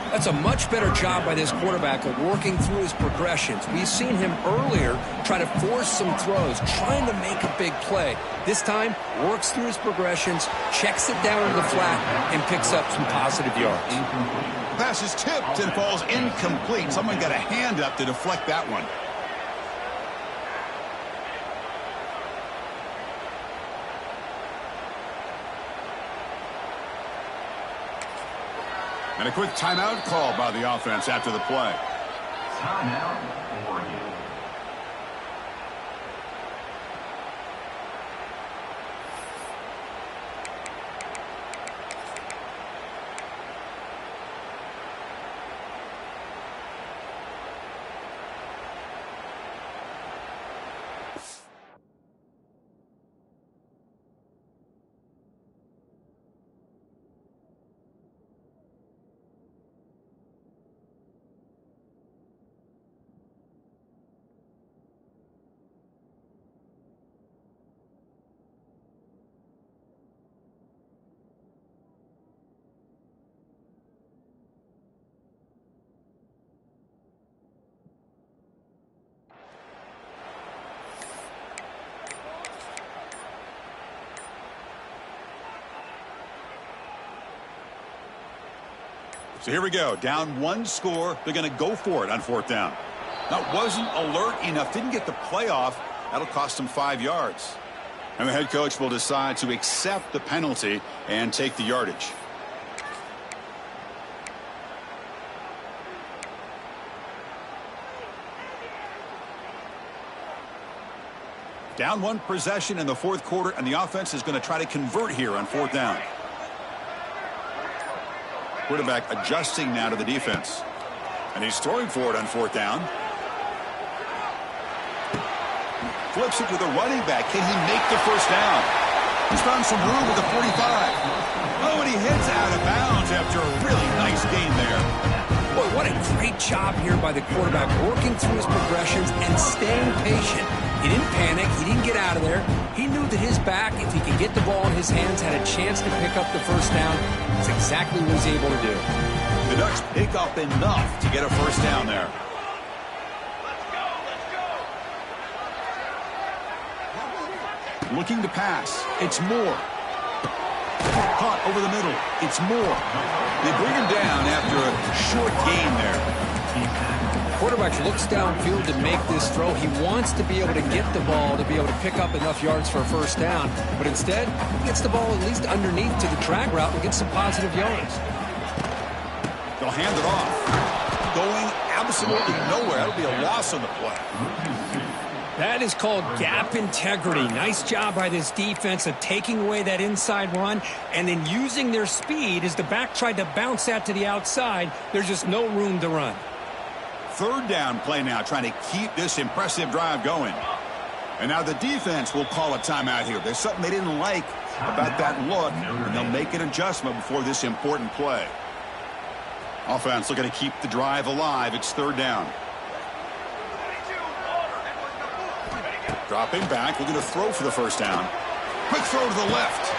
That's a much better job by this quarterback of working through his progressions. We've seen him earlier try to force some throws, trying to make a big play. This time, works through his progressions, checks it down into the flat, and picks up some positive yards. The pass is tipped and falls incomplete. Someone got a hand up to deflect that one. And a quick timeout call by the offense after the play. Timeout, Oregon. So here we go. Down 1 score. They're going to go for it on 4th down. Now, wasn't alert enough. Didn't get the play off. That'll cost them 5 yards. And the head coach will decide to accept the penalty and take the yardage. Down 1 possession in the 4th quarter, and the offense is going to try to convert here on 4th down. Quarterback adjusting now to the defense. And he's throwing for it on 4th down. Flips it to the running back. Can he make the first down? He's found some room with the 45. Oh, and he heads out of bounds after a really nice gain there. Boy, what a great job here by the quarterback, working through his progressions and staying patient. He didn't panic. He didn't get out of there. He knew that his back, if he could get the ball in his hands, had a chance to pick up the first down. That's exactly what he's able to do. The Ducks pick up enough to get a first down there. Looking to pass. It's Moore. Caught over the middle. It's Moore. They bring him down after a short gain there. Quarterback looks downfield to make this throw. He wants to be able to get the ball to be able to pick up enough yards for a first down. But instead, he gets the ball at least underneath to the drag route and gets some positive yards. They'll hand it off. Going absolutely nowhere. That'll be a loss on the play. That is called gap integrity. Nice job by this defense of taking away that inside run and then using their speed as the back tried to bounce that to the outside. There's just no room to run. 3rd down play now, trying to keep this impressive drive going. And now the defense will call a timeout here. There's something they didn't like about that look, and they'll make an adjustment before this important play. Offense looking to keep the drive alive. It's 3rd down. Dropping back, looking to throw for the first down. Quick throw to the left.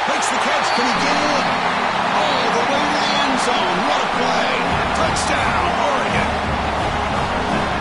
Makes the catch. Can he get in? All the way to the end zone. What a play. Touchdown, Oregon.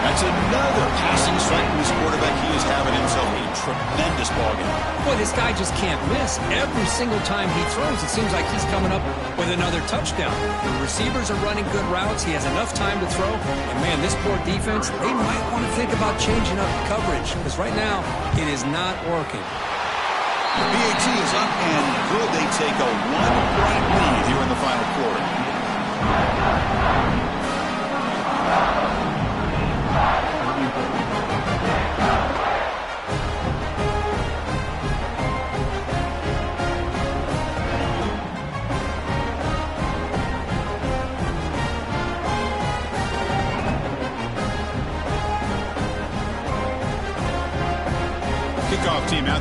That's another passing strike from this quarterback. He is having himself a tremendous ballgame. Boy, this guy just can't miss. Every single time he throws, it seems like he's coming up with another touchdown. The receivers are running good routes. He has enough time to throw. And, man, this poor defense, they might want to think about changing up coverage because right now it is not working. The BAT is up and good. They take a 1-point lead here in the final quarter.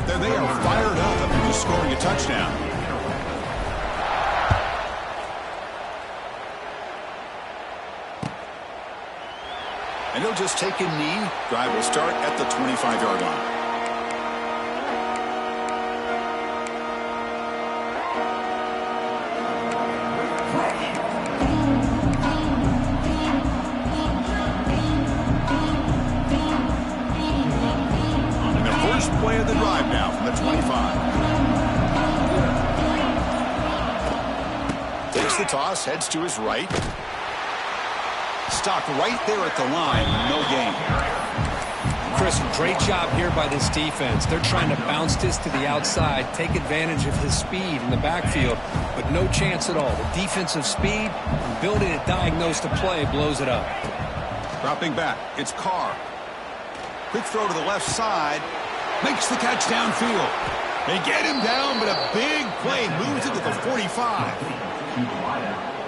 out there. They are fired up after just scoring a touchdown. And he'll just take a knee. Drive will start at the 25-yard line. And the first play of the drive now from the 25. Takes the toss, heads to his right. Stopped right there at the line, no gain. Chris, great job here by this defense. They're trying to bounce this to the outside, take advantage of his speed in the backfield, but no chance at all. The defensive speed, ability to diagnose the play, blows it up. Dropping back, it's Carr. Quick throw to the left side, makes the catch downfield. They get him down, but a big play moves it to the 45.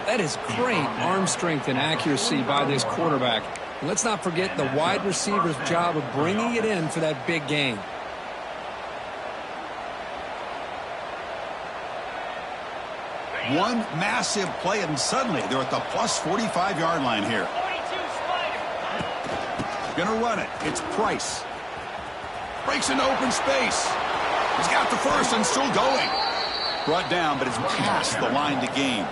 That is great arm strength and accuracy by this quarterback. And let's not forget the wide receiver's job of bringing it in for that big gain. One massive play, and suddenly they're at the plus 45-yard line here. Gonna run it. It's Price. Breaks into open space. He's got the first and still going. Brought down, but it's past the line to gain.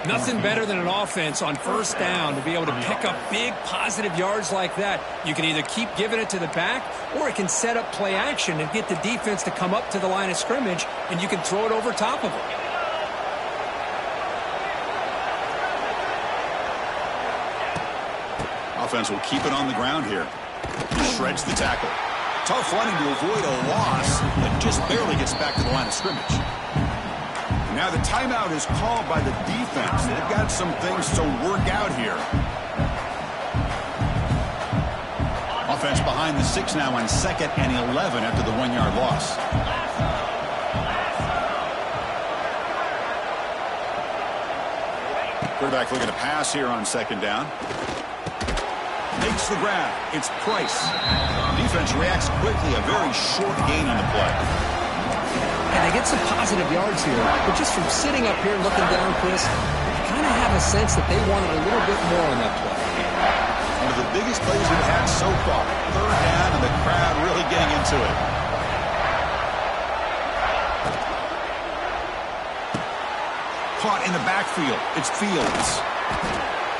Nothing better than an offense on first down to be able to pick up big positive yards like that. You can either keep giving it to the back, or it can set up play action and get the defense to come up to the line of scrimmage, and you can throw it over top of it. Offense will keep it on the ground here. He shreds the tackle. Tough running to avoid a loss, but just barely gets back to the line of scrimmage. Now the timeout is called by the defense. They've got some things to work out here. Offense behind the 6 now on 2nd and 11 after the 1-yard loss. Quarterback looking to pass here on 2nd down. Makes the grab. It's Price. Defense reacts quickly. A very short gain on the play. And they get some positive yards here, but just from sitting up here looking down, Chris, you kind of have a sense that they wanted a little bit more on that play. One of the biggest plays we've had so far. 3rd down, and the crowd really getting into it. Caught in the backfield. It's Fields.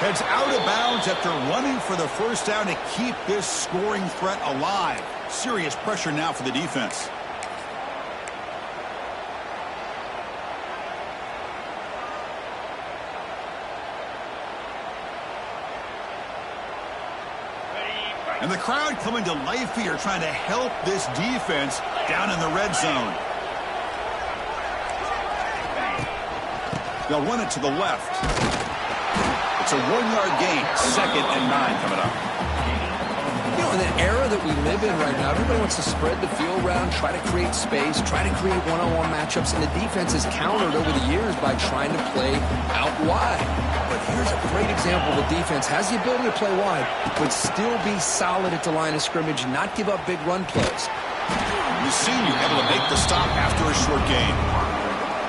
Heads out of bounds after running for the first down to keep this scoring threat alive. Serious pressure now for the defense. And the crowd coming to life here, trying to help this defense down in the red zone. They'll run it to the left. It's a 1-yard gain. 2nd and 9 coming up. You know, in the era that we live in right now, everybody wants to spread the field around, try to create space, try to create one-on-one matchups, and the defense has countered over the years by trying to play out wide. But here's a great example. The defense has the ability to play wide, but still be solid at the line of scrimmage and not give up big run plays. The senior able to make the stop after a short gain.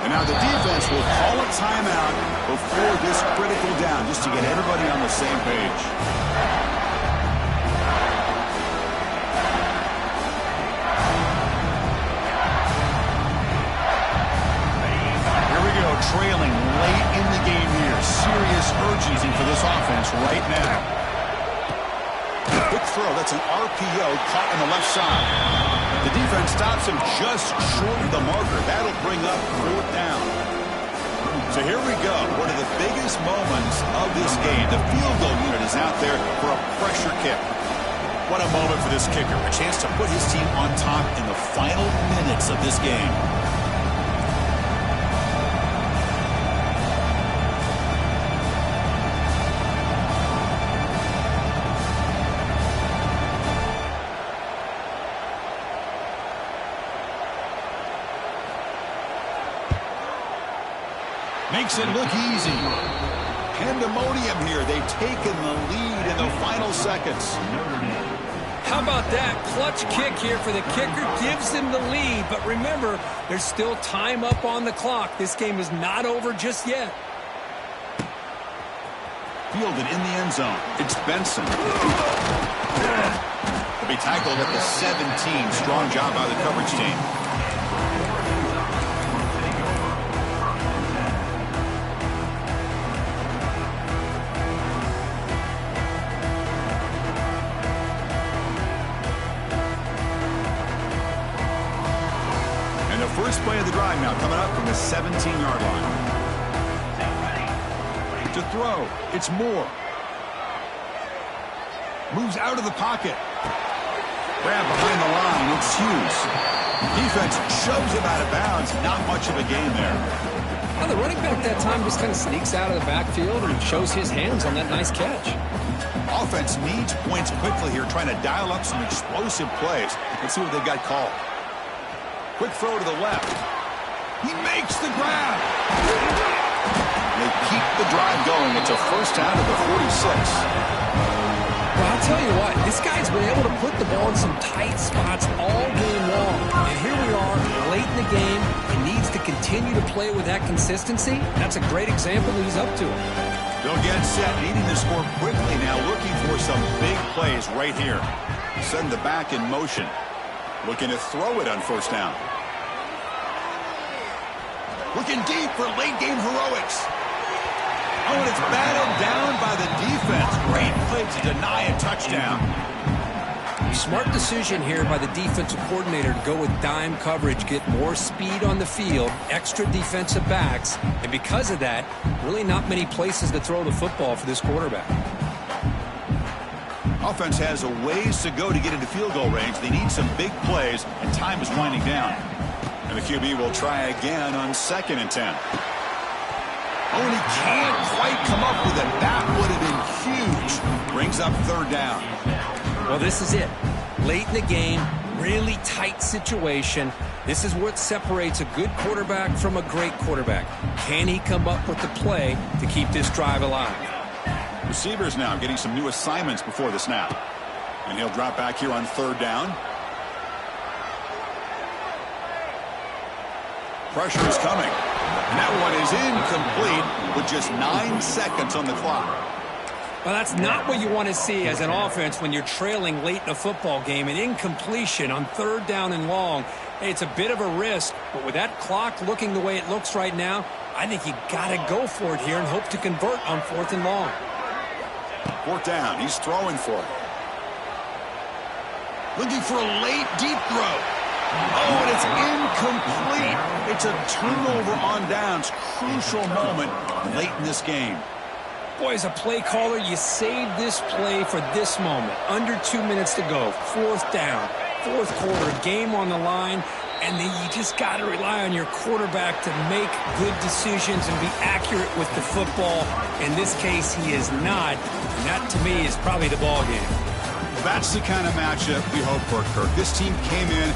And now the defense will call a timeout before this critical down, just to get everybody on the same page. Here we go, trailing late in the game here. Serious urgency for this offense right now. Quick throw, that's an RPO caught on the left side. The defense stops him just short of the marker. That'll bring up 4th down. So here we go. One of the biggest moments of this game. The field goal unit is out there for a pressure kick. What a moment for this kicker. A chance to put his team on top in the final minutes of this game. Makes it look easy. Pandemonium here. They've taken the lead in the final seconds. How about that? Clutch kick here for the kicker. Gives them the lead. But remember, there's still time up on the clock. This game is not over just yet. Fielded in the end zone. It's Benson. Will be tackled at the 17. Strong job by the coverage team. And the first play of the drive now coming up from the 17-yard line. To throw, it's Moore. Moves out of the pocket. Grab behind the line, it's Hughes. Defense shoves him out of bounds. Not much of a gain there. Well, the running back that time just kind of sneaks out of the backfield and shows his hands on that nice catch. Offense needs points quickly here, trying to dial up some explosive plays. Let's see what they've got called. Quick throw to the left. He makes the grab. They keep the drive going. It's a first down at the 46. Well, I'll tell you what, this guy's been able to put the ball in some tight spots all game long. And here we are, late in the game. He needs to continue to play with that consistency. That's a great example that he's up to it. They'll get set, needing to score quickly now, looking for some big plays right here. Send the back in motion. Looking to throw it on first down. Looking deep for late-game heroics. Oh, and it's batted down by the defense. Great play to deny a touchdown. Smart decision here by the defensive coordinator to go with dime coverage, get more speed on the field, extra defensive backs, and because of that, really not many places to throw the football for this quarterback. Offense has a ways to go to get into field goal range. They need some big plays, and time is winding down. And the QB will try again on 2nd and 10. Oh, and he can't quite come up with it. That would have been huge. Brings up 3rd down. Well, this is it. Late in the game, really tight situation. This is what separates a good quarterback from a great quarterback. Can he come up with the play to keep this drive alive? Receivers now getting some new assignments before the snap. And he'll drop back here on 3rd down. Pressure is coming. And that one is incomplete with just 9 seconds on the clock. Well, that's not what you want to see as an offense when you're trailing late in a football game. An incompletion on 3rd down and long. Hey, it's a bit of a risk, but with that clock looking the way it looks right now, I think you got to go for it here and hope to convert on 4th and long. 4th down. He's throwing for it. Looking for a late deep throw. Oh, and it's incomplete. It's a turnover on downs. Crucial moment late in this game. Boy, as a play caller, you save this play for this moment. Under 2 minutes to go. 4th down. 4th quarter. Game on the line. And then you just got to rely on your quarterback to make good decisions and be accurate with the football. In this case, he is not. And that, to me, is probably the ball game. That's the kind of matchup we hope for, Kirk. This team came in